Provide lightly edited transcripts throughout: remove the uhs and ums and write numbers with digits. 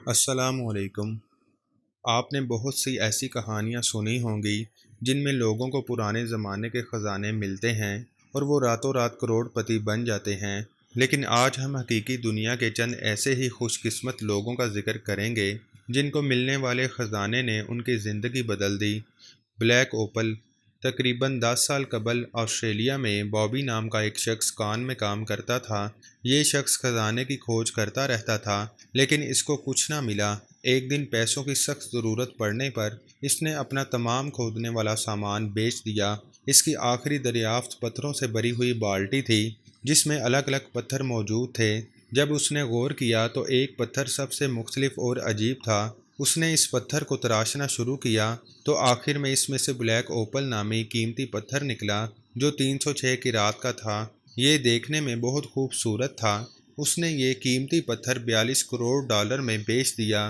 السلام علیکم۔ آپ نے بہت سی ایسی کہانیاں سنی ہوں گی جن میں لوگوں کو پرانے زمانے کے خزانے ملتے ہیں اور وہ راتوں رات کروڑ پتی بن جاتے ہیں، لیکن آج ہم حقیقی دنیا کے چند ایسے ہی خوش قسمت لوگوں کا ذکر کریں گے جن کو ملنے والے خزانے نے ان کی زندگی بدل دی۔ Black opal. تقریباً 10 سال قبل آسٹریلیا میں بابی نام کا ایک شخص کان میں کام کرتا تھا۔ یہ شخص خزانے کی کھوج کرتا رہتا تھا لیکن اس کو کچھ نہ ملا۔ ایک دن پیسوں کی سخت ضرورت پڑنے پر اس نے اپنا تمام کھودنے والا سامان بیچ دیا۔ اس کی آخری دریافت پتھروں سے بھری ہوئی بالٹی تھی جس میں الگ الگ پتھر موجود تھے۔ جب اس نے غور کیا تو ایک پتھر سب سے مختلف اور عجیب تھا۔ اس نے اس پتھر کو تراشنا شروع کیا تو آخر میں اس میں سے بلیک اوپل نامی قیمتی پتھر نکلا جو 306 کیرات کا تھا۔ یہ دیکھنے میں بہت خوبصورت تھا۔ اس نے یہ قیمتی پتھر 42 کروڑ ڈالر میں بیچ دیا۔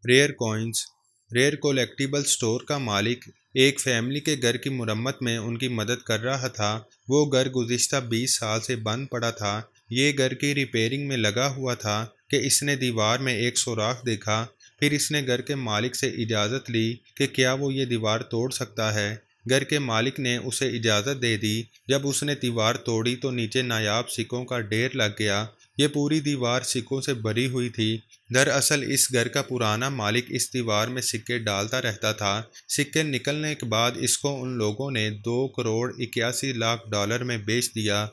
Rare coins. Rare collectible store کا مالک ایک فیملی کے گھر کی مرمت میں ان کی مدد کر رہا تھا۔ وہ گھر گزشتہ 20 سال سے بند پڑا تھا۔ یہ گھر کی ریپیئرنگ میں لگا ہوا تھا کہ اس نے دیوار میں ایک سوراخ دیکھا۔ پھر اس نے گھر کے مالک سے اجازت لی کہ کیا وہ یہ دیوار توڑ سکتا ہے۔ گھر کے مالک نے اسے اجازت دے دی۔ جب اس نے دیوار توڑی تو نیچے نایاب سکوں کا ڈھیر لگ گیا۔ یہ پوری دیوار سکوں سے بھری ہوئی تھی۔ دراصل اس گھر کا پرانا مالک اس دیوار میں سکے ڈالتا رہتا تھا۔ سکے نکلنے کے بعد اس کو ان لوگوں نے 2 کروڑ 81 لاکھ ڈالر میں بیچ دیا۔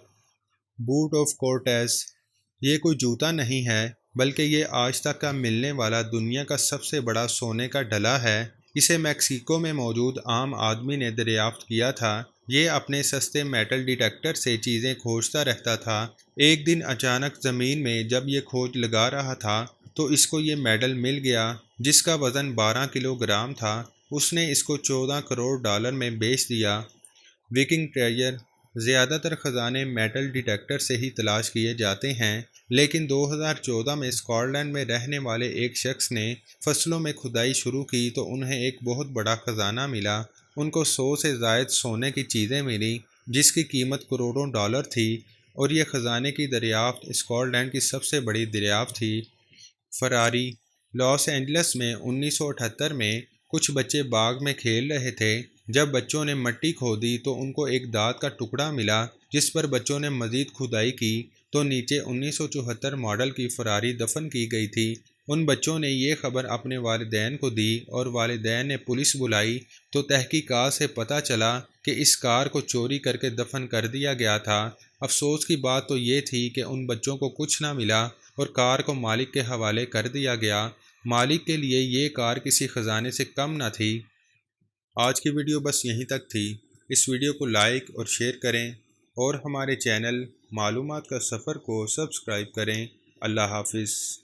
Boot of Cortez. یہ کوئی جوتا نہیں ہے بلکہ یہ آج تک کا ملنے والا دنیا کا سب سے بڑا سونے کا ڈلا ہے۔ اسے میکسیکو میں موجود عام آدمی نے دریافت کیا تھا۔ یہ اپنے سستے میٹل ڈیٹیکٹر سے چیزیں کھوجتا رہتا تھا۔ ایک دن اچانک زمین میں جب یہ کھوج لگا رہا تھا تو اس کو یہ میڈل مل گیا جس کا وزن 12 کلو گرام تھا۔ اس نے اس کو 14 کروڑ ڈالر میں بیچ دیا۔ Working treasure. زیادہ تر خزانے میٹل ڈیٹیکٹر سے ہی تلاش کیے جاتے ہیں، لیکن 2014 میں اسکاٹ لینڈ میں رہنے والے ایک شخص نے فصلوں میں کھدائی شروع کی تو انہیں ایک بہت بڑا خزانہ ملا۔ ان کو 100 سے زائد سونے کی چیزیں ملیں جس کی قیمت کروڑوں ڈالر تھی، اور یہ خزانے کی دریافت اسکاٹ لینڈ کی سب سے بڑی دریافت تھی۔ فراری۔ لاس اینجلس میں 1978 میں کچھ بچے باغ میں کھیل رہے تھے۔ جب بچوں نے مٹی کھودی تو ان کو ایک دانت کا ٹکڑا ملا۔ جس پر بچوں نے مزید کھدائی کی تو نیچے 1974 ماڈل کی فراری دفن کی گئی تھی۔ ان بچوں نے یہ خبر اپنے والدین کو دی اور والدین نے پولیس بلائی تو تحقیقات سے پتہ چلا کہ اس کار کو چوری کر کے دفن کر دیا گیا تھا۔ افسوس کی بات تو یہ تھی کہ ان بچوں کو کچھ نہ ملا اور کار کو مالک کے حوالے کر دیا گیا۔ مالک کے لیے یہ کار کسی خزانے سے کم نہ تھی۔ آج کی ویڈیو بس یہیں تک تھی۔ اس ویڈیو کو لائک اور شیئر کریں اور ہمارے چینل معلومات کا سفر کو سبسکرائب کریں۔ اللہ حافظ۔